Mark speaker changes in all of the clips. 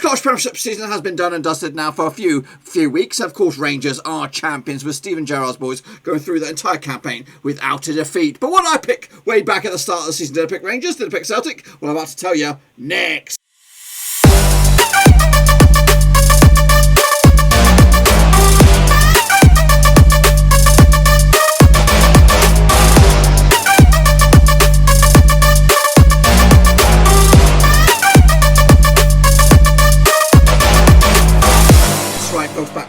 Speaker 1: Scottish Premiership season has been done and dusted now for a few weeks. Of course, Rangers are champions with Steven Gerrard's boys going through the entire campaign without a defeat. But what did I pick way back at the start of the season? Did I pick Rangers? Did I pick Celtic? Well, I'm about to tell you next.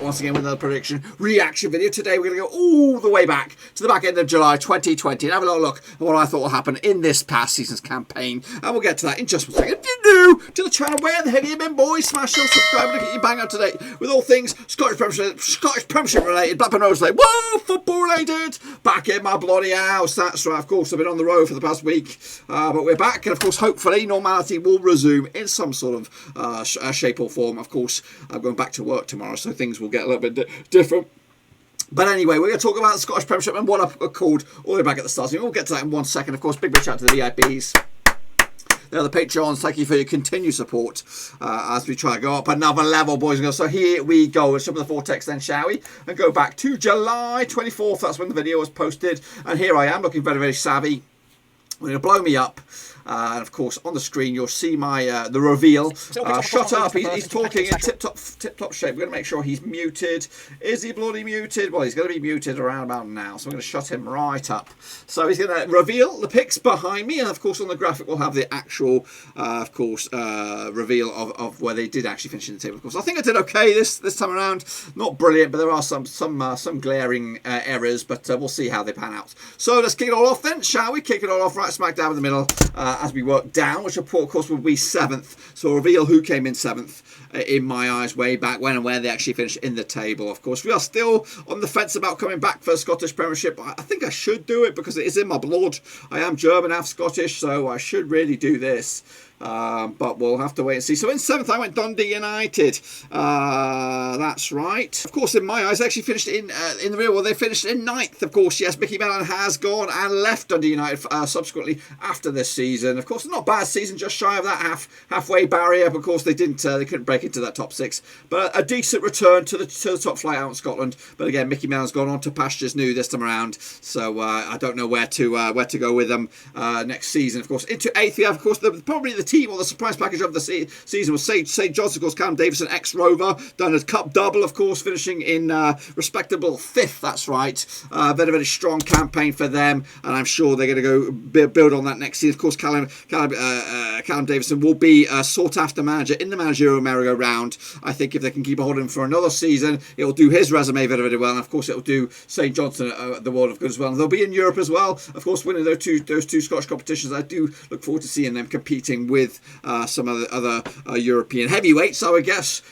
Speaker 1: Once again with another prediction reaction video. Today we're going to go all the way back to the back end of July 2020 and have a little look at what I thought will happen in this past season's campaign, and we'll get to that in just a second. If you're new to the channel, where the hell have you been, boys? Smash your subscribe and get you bang up to date with all things Scottish Premiership related, Blackburn Rovers related, whoa, football related, back in my bloody house. That's right, of course I've been on the road for the past week, but we're back, and of course hopefully normality will resume in some sort of shape or form. Of course I'm going back to work tomorrow, so things will get a little bit different. But anyway, we're going to talk about the Scottish Premiership and what I've called all the way back at the start. We'll get to that in 1 second. Of course, big shout out to the VIPs. They're the Patreons. Thank you for your continued support as we try to go up another level, boys and girls. So here we go. Let's jump in the vortex then, shall we? And go back to July 24th. That's when the video was posted. And here I am, looking very, very savvy. We're going to blow me up. And of course, on the screen, you'll see my the reveal. Shut up. He's talking in tip-top shape. We're going to make sure he's muted. Is he bloody muted? Well, he's going to be muted around about now. So I'm going to shut him right up. So he's going to reveal the picks behind me. And of course, on the graphic, we'll have the actual, reveal of where they did actually finish in the table. Of course, I think I did okay this time around. Not brilliant, but there are some glaring errors. But we'll see how they pan out. So let's kick it all off then, shall we? Kick it all off right smack down in the middle. As we work down, which of course will be 7th. So reveal who came in 7th in my eyes way back when and where they actually finished in the table. Of course, we are still on the fence about coming back for the Scottish Premiership. I think I should do it because it is in my blood. I am German, half Scottish, so I should really do this. But we'll have to wait and see. So in 7th, I went Dundee United. That's right. Of course, in my eyes, they actually finished in the real world. They finished in 9th. Of course, yes, Mickey Mellon has gone and left Dundee United subsequently after this season. Of course, not a bad season, just shy of that halfway barrier. But of course, they couldn't break into that top 6. But a decent return to the top flight out in Scotland. But again, Mickey Mellon's gone on to pastures new this time around. So I don't know where to go with them next season. Of course, into 8th, we have, of course, probably the team or the surprise package of the season was St John's, of course, Callum Davison, ex-Rover, done a cup double, of course, finishing in respectable 5th, that's right. Very, very strong campaign for them, and I'm sure they're going to go build on that next season. Of course, Callum Davison will be a sought-after manager in the managerial merry-go-round. I think if they can keep a hold of him for another season, it'll do his resume very, very well, and of course, it'll do St John's the world of good as well. And they'll be in Europe as well, of course, winning those two Scottish competitions. I do look forward to seeing them competing with some other European heavyweights, I would guess,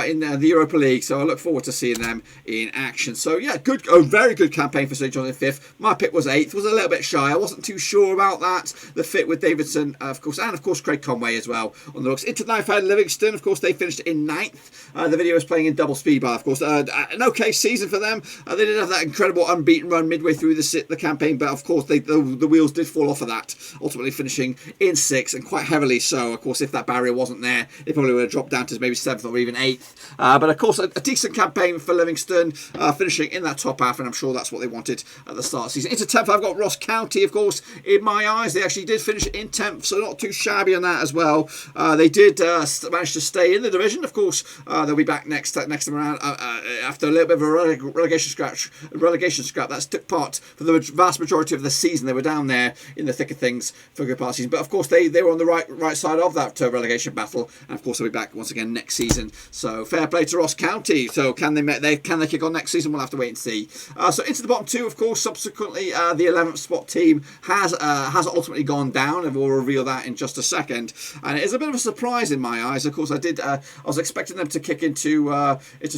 Speaker 1: in the Europa League. So I look forward to seeing them in action. So yeah, very good campaign for St John's in 5th. My pick was 8th, was a little bit shy. I wasn't too sure about that. The fit with Davidson, of course, and of course Craig Conway as well on the looks. Into 9th, I had Livingston. Of course, they finished in 9th. The video is playing in double speed bar, of course. An okay season for them. They did have that incredible unbeaten run midway through the campaign, but of course the wheels did fall off of that, ultimately finishing in 6th, and quite heavily so. Of course, if that barrier wasn't there, they probably would have dropped down to maybe 7th or even 8th. But of course, a decent campaign for Livingston, finishing in that top half, and I'm sure that's what they wanted at the start of the season. Into 10th, I've got Ross County, of course. In my eyes, they actually did finish in 10th, so not too shabby on that as well. They did manage to stay in the division. Of course, they'll be back next time around after a little bit of a relegation scrap. That's took part for the vast majority of the season. They were down there in the thick of things for a good part of the season, but of course they were on the right side of that relegation battle, and of course they'll be back once again next season. So fair play to Ross County. So can they kick on next season? We'll have to wait and see. So into the bottom 2, of course, subsequently the 11th spot team has ultimately gone down, and we'll reveal that in just a second. And it is a bit of a surprise in my eyes. Of course, I was expecting them to kick into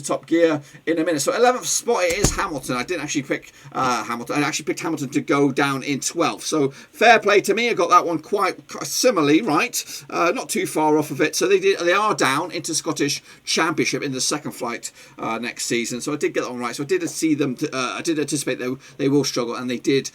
Speaker 1: top gear in a minute. So 11th spot it is Hamilton. I didn't actually pick Hamilton. I actually picked Hamilton to go down in 12th. So fair play to me. I got that one quite similarly right. but not too far off of it. So they are down into Scottish Championship in the second flight next season. So I did get that one right. So I did see them. I did anticipate they will struggle, and they did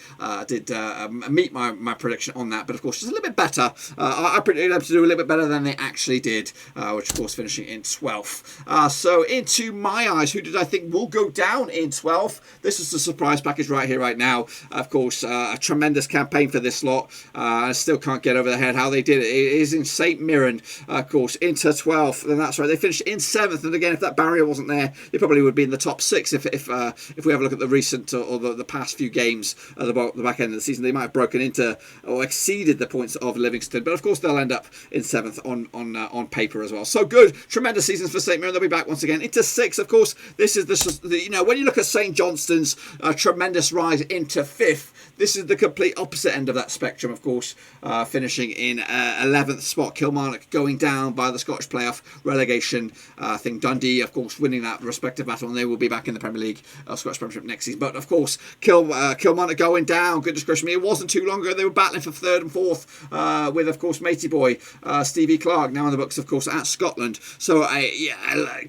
Speaker 1: meet my prediction on that. But of course, just a little bit better. I predicted them to do a little bit better than they actually did, which of course finishing in 12th. So into my eyes, who did I think will go down in 12th? This is the surprise package right here, right now. Of course, a tremendous campaign for this lot. I still can't get over the head how they did it. It is in St Mirren, of course, into 12th. And that's right, they finished in 7th. And again, if that barrier wasn't there, they probably would be in the top 6 if we have a look at the recent or the past few games at the back end of the season. They might have broken into or exceeded the points of Livingston, but of course they'll end up in 7th on paper as well. So good, tremendous seasons for St Mirren. They'll be back once again into 6th. Of course, this is the when you look at St Johnstone's tremendous rise into 5th. This is the complete opposite end of that spectrum, of course, finishing in 11th spot. Kilmarnock going down by the Scottish playoff relegation. I think Dundee, of course, winning that respective battle, and they will be back in the Premier League, Scottish Premiership next season. But of course, Kilmarnock going down. Goodness gracious me, it wasn't too long ago they were battling for 3rd and 4th with, of course, matey boy Stevie Clark, now in the books, of course, at Scotland. So,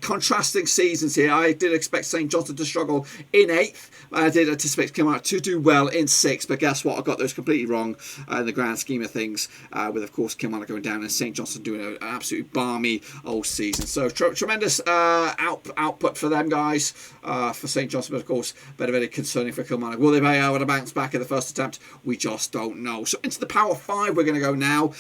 Speaker 1: contrasting seasons here. I did expect St Johnstone to struggle in 8th. I did anticipate Kilmarnock to do well in 6th, but guess what? I got those completely wrong in the grand scheme of things, with, of course, Kilmarnock going down and St Johnstone doing an absolutely balmy old season. So, tremendous output for them guys, for St Johnstone, but of course, very concerning for Kilmarnock. Will they be able to bounce back at the first attempt? We just don't know. So, into the Power 5 we're going to go now.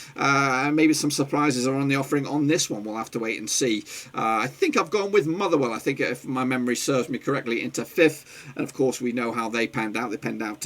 Speaker 1: Maybe some surprises are on the offering on this one. We'll have to wait and see. I think I've gone with Motherwell. I think, if my memory serves me correctly, into 5th, and of course we know how they panned out. They panned out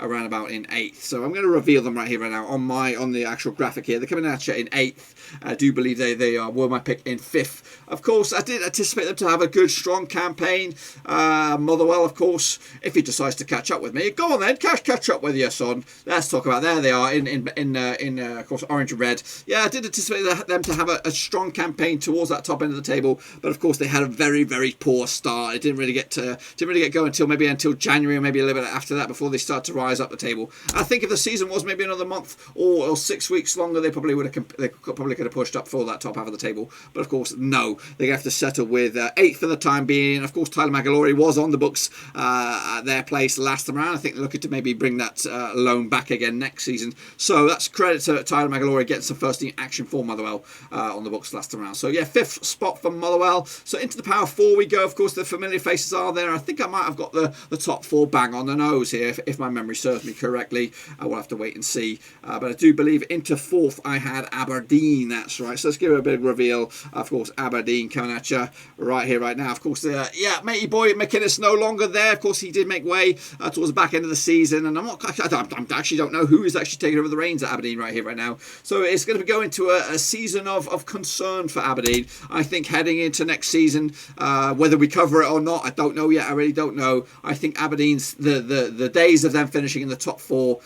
Speaker 1: around about in 8th. So I'm going to reveal them right here, right now, on the actual graphic here. They're coming at you in 8th. I do believe they were my pick in 5th. Of course, I did anticipate them to have a good, strong campaign. Motherwell, of course, if he decides to catch up with me, go on then, catch up with you, son. Let's talk about. There they are in of course, orange and red. Yeah, I did anticipate them to have a strong campaign towards that top end of the table, but of course they had a very poor start. It didn't really get going until January, or maybe a little bit after that, before they start to rise up the table. I think if the season was maybe another month or 6 weeks longer, they probably could have pushed up for that top half of the table. But of course, no, they're going to have to settle with 8th for the time being. Of course, Tyler Magalore was on the books at their place last time around. I think they're looking to maybe bring that loan back again next season. So that's credit to Tyler Magalore getting some first team action for Motherwell on the books last time around. So yeah, 5th spot for Motherwell. So into the Power 4 we go. Of course, the familiar faces are there. I think I might have got the top 4 bang on the nose here, if my memory serves me correctly. I will have to wait and see. But I do believe into 4th I had Aberdeen. That's right. So let's give it a big reveal. Of course, Aberdeen coming at you right here, right now. Of course, matey boy McInnes no longer there. Of course, he did make way towards the back end of the season, and I actually don't know who is actually taking over the reins at Aberdeen right here, right now. So it's going to be going to a season of concern for Aberdeen. I think heading into next season, whether we cover it or not, I don't know yet. I really don't know. I think Aberdeen's the days of them finishing in the top 4,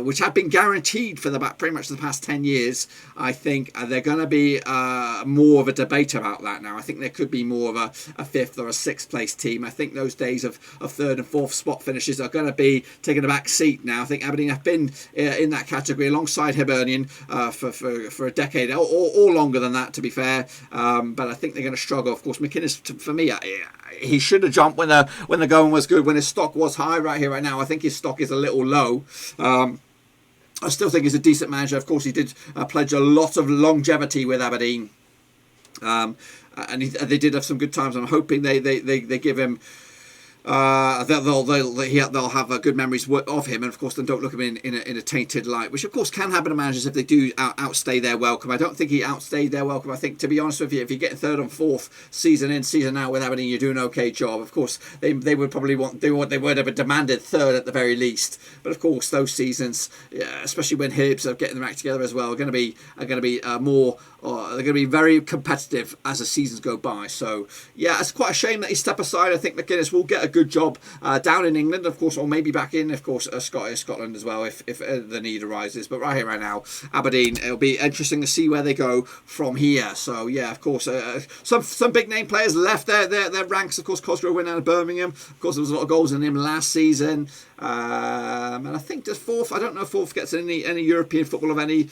Speaker 1: which have been guaranteed for pretty much the past 10 years, I think they're going to be more of a debate about that now. I think there could be more of a 5th or a 6th place team. I think those days of 3rd and 4th spot finishes are going to be taking a back seat now. I think Aberdeen have been in that category alongside Hibernian for a decade or longer than that, to be fair. But I think they're going to struggle. Of course, McInnes, for me, he should have jumped when the going was good, when his stock was high. Right here, right now, I think his stock is a little low. I still think he's a decent manager. Of course, he did pledge a lot of longevity with Aberdeen, and they did have some good times. I'm hoping they give him. They'll have good memories of him, and of course, then don't look at him in a tainted light, which of course can happen to managers if they do outstay their welcome. I don't think he outstayed their welcome. I think, to be honest with you, if you're getting 3rd and 4th season in, season out with Aberdeen, you're doing an okay job. Of course, they would probably they would have demanded 3rd at the very least. But of course, those seasons, especially when Hibs are getting their act together as well, are going to be more. They're going to be very competitive as the seasons go by. So yeah, it's quite a shame that he stepped aside. I think McInnes will get a good job down in England, of course, or maybe back in, of course, Scotland as well, if the need arises. But right here, right now, Aberdeen, it'll be interesting to see where they go from here. So yeah, of course, some big name players left their ranks. Of course, Cosgrove went out of Birmingham. Of course, there was a lot of goals in him last season. And I think does Forth. I don't know if Forth gets any European football of any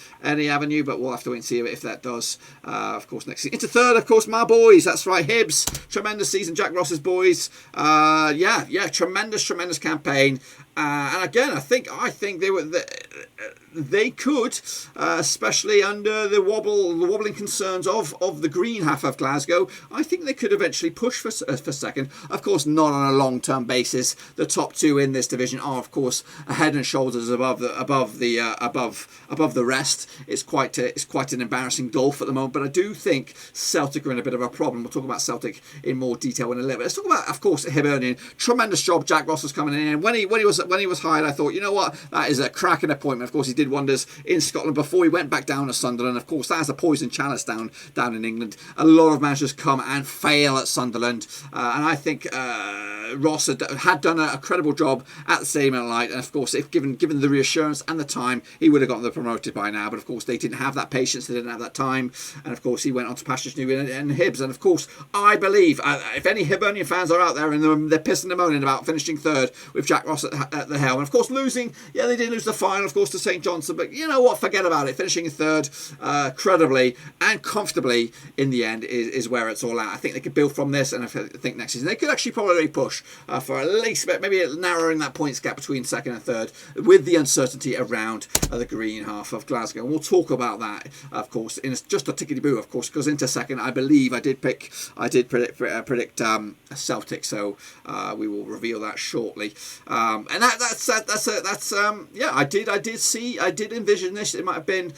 Speaker 1: avenue, but we'll have to wait and see if that does. Of course, next season into third. Of course, my boys. That's right, Hibs. Tremendous season, Jack Ross's boys. Tremendous campaign. And again, I think they could, especially under the wobbling concerns of the green half of Glasgow. I think they could eventually push for second. Of course, not on a long-term basis. The top two in this division are, of course, a head and shoulders above the rest. It's quite an embarrassing gulf at the moment. But I do think Celtic are in a bit of a problem. We'll talk about Celtic in more detail in a little bit. Let's talk about, of course, Hibernian. Tremendous job. Jack Ross was coming in. When he was hired, I thought, you know what, that is a cracking appointment. Of course, he did wonders in Scotland before he went back down to Sunderland. Of course, that's a poison chalice down in England. A lot of managers come and fail at Sunderland, and I think Ross had done a credible job at the Stadium of Light. And of course, if given the reassurance and the time, he would have gotten the promoted by now. But of course, they didn't have that patience, they didn't have that time, and of course, he went on to pastures new and Hibs. And of course, I believe if any Hibernian fans are out there and they're pissing and moaning about finishing third with Jack Ross at the helm, and of course losing, they did lose the final, of course, to St Johnstone, but you know what, forget about it. Finishing third credibly and comfortably in the end is where it's all at. I think they could build from this, and I think next season they could actually probably push for at least maybe narrowing that points gap between second and third with the uncertainty around the green half of Glasgow. And we'll talk about that, of course, in just a tickety-boo, of course, because into second, I believe I did predict Celtic, so we will reveal that shortly. And I did envision this. It might have been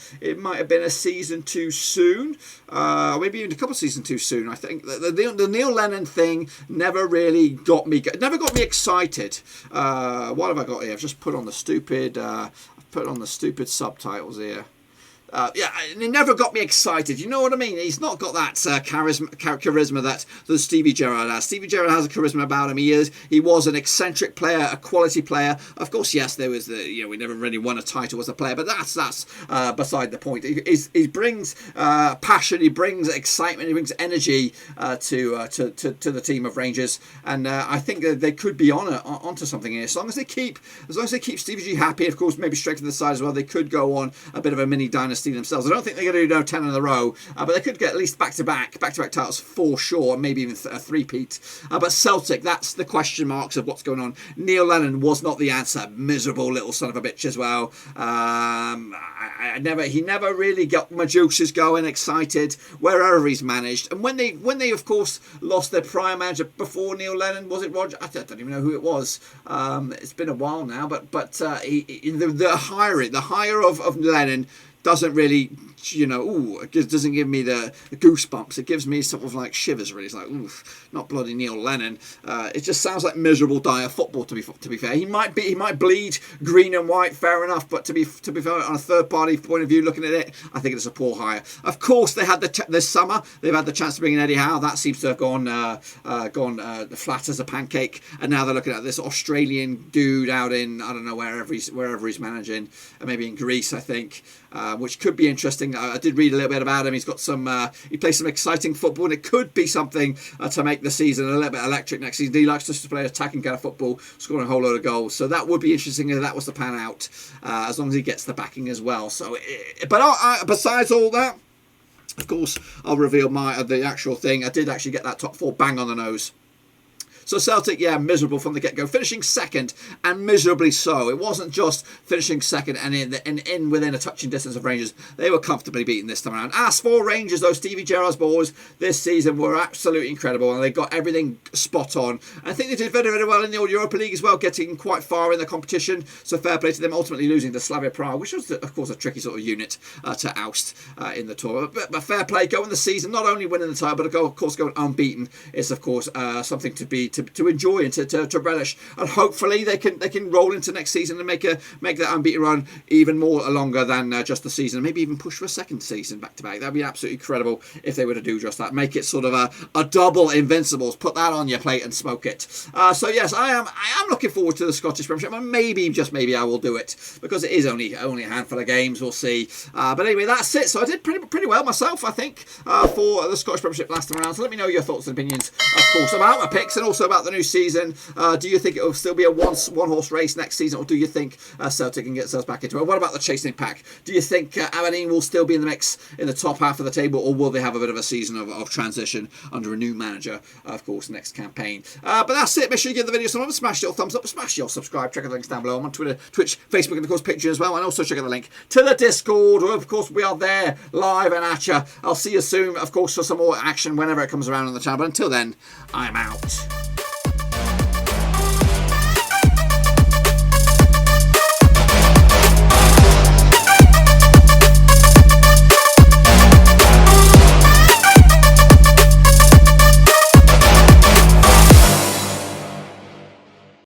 Speaker 1: a season too soon, maybe even a couple of seasons too soon. I think the Neil Lennon thing never really got me excited. What have I got here? I've just put on the stupid subtitles here. It never got me excited. You know what I mean? He's not got that charisma that Stevie Gerrard has. Stevie Gerrard has a charisma about him. He was an eccentric player, a quality player. Of course, yes, there was we never really won a title as a player, but that's beside the point. He brings passion, he brings excitement, he brings energy to the team of Rangers, and I think they could be onto something here. As long as they keep Stevie G happy, of course, maybe straight to the side as well. They could go on a bit of a mini dynasty themselves. I don't think they're going to do 10 in a row, but they could get at least back-to-back titles for sure, maybe even a three-peat. But Celtic, that's the question marks of what's going on. Neil Lennon was not the answer. Miserable little son of a bitch as well. He never really got my juices going, excited wherever he's managed. And when they of course lost their prior manager before Neil Lennon, was it Roger? I don't even know who it was. It's been a while now, but the hire of Lennon doesn't really, it doesn't give me the goosebumps. It gives me sort of like shivers, really. It's like, oof, not bloody Neil Lennon. It just sounds like miserable, dire football. To be fair, he might bleed green and white, fair enough. But to be fair, on a third party point of view, looking at it, I think it's a poor hire. Of course, they had this summer. They've had the chance to bring in Eddie Howe. That seems to have gone flat as a pancake. And now they're looking at this Australian dude out in, I don't know, wherever he's managing, maybe in Greece, I think. Which could be interesting. I did read a little bit about him. He's got he plays some exciting football, and it could be something to make the season a little bit electric next season. He likes just to play attacking kind of football, scoring a whole load of goals. So that would be interesting if that was to pan out, as long as he gets the backing as well. So, besides all that, of course, I'll reveal the actual thing. I did actually get that top four bang on the nose. So Celtic, miserable from the get-go, finishing second, and miserably so. It wasn't just finishing second and in within a touching distance of Rangers. They were comfortably beaten this time around. As for Rangers, though, Stevie Gerrard's boys this season were absolutely incredible, and they got everything spot on. I think they did very, very well in the Europa League as well, getting quite far in the competition. So fair play to them, ultimately losing to Slavia Prague, which was, of course, a tricky sort of unit to oust in the tour. But fair play, going the season, not only winning the title, but of course going unbeaten is, of course, something to be to enjoy and to relish. And hopefully they can roll into next season and make that unbeaten run even more longer than just the season. Maybe even push for a second season back to back. That'd be absolutely incredible if they were to do just that. Make it sort of a double Invincibles. Put that on your plate and smoke it. So yes, I am looking forward to the Scottish Premiership, and maybe, just maybe, I will do it because it is only a handful of games. We'll see. But anyway, that's it. So I did pretty well myself, I think, for the Scottish Premiership last time around. So let me know your thoughts and opinions, of course, about my picks and also about the new season. Do you think it will still be a one horse race next season, or do you think Celtic can get themselves back into it? What about the chasing pack? Do you think Aberdeen will still be in the mix in the top half of the table, or will they have a bit of a season of transition under a new manager, of course, next campaign? But that's it. Make sure you give the video some love, smash your thumbs up, smash your subscribe, check out the links down below. I'm on Twitter, Twitch, Facebook, and of course Patreon as well, and also check out the link to the Discord, where of course we are there live and at you. I'll see you soon, of course, for some more action whenever it comes around on the channel, but until then, I'm out.